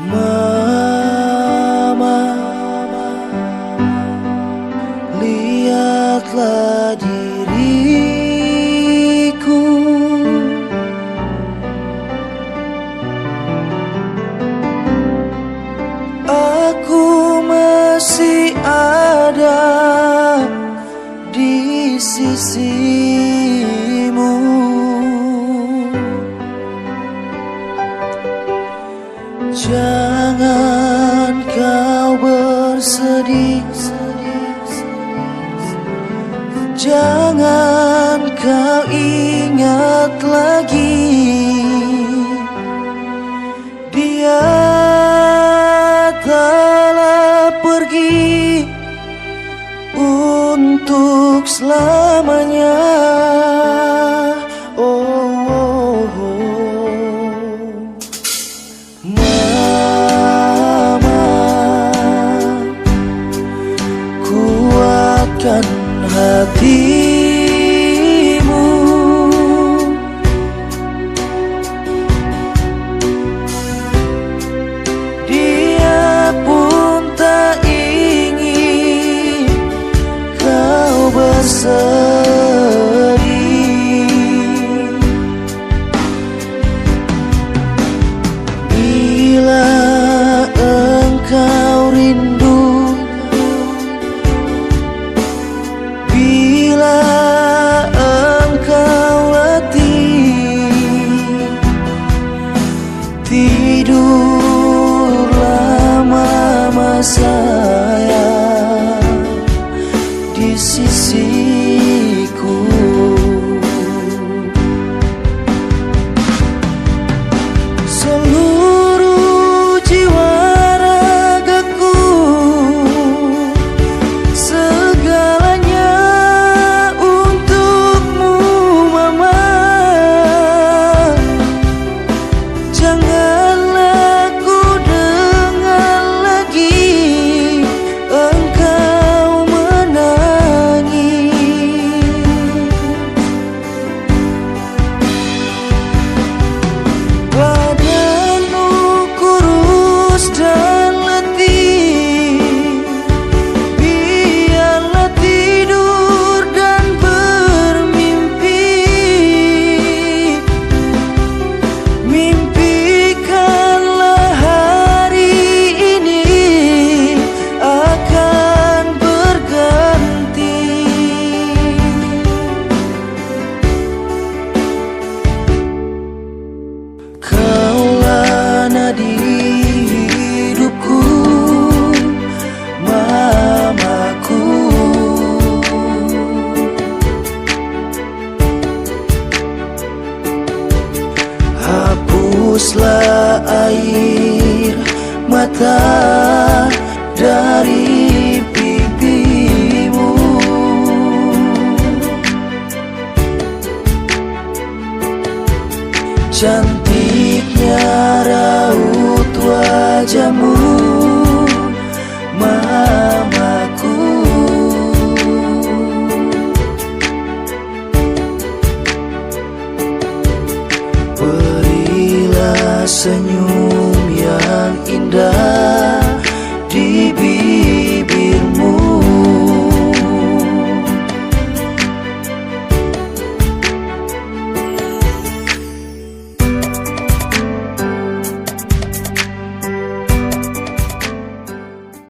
Mama, lihatlah diriku. Aku masih ada di sisimu. Jangan kau bersedih, jangan kau ingat lagi. Dia telah pergi untuk selamanya. Kuatkan hatimu, dia pun tak ingin kau bersedih. Bila engkau rindu, bila engkau letih, tidurlah mama sayang di sisiku. Seluruh jiwa ragaku, segalanya untukmu mama. Janganlah ku dengar lagi engkau menangis. Badanmu kurus dan letih, biarlah tidur dan bermimpi. Mimpikanlah hari ini akan berganti. Kaulah nadi hidupku, mamaku. Hapuslah air mata dari pipimu. Cantiknya raut wajahmu, mamaku. Berilah senyum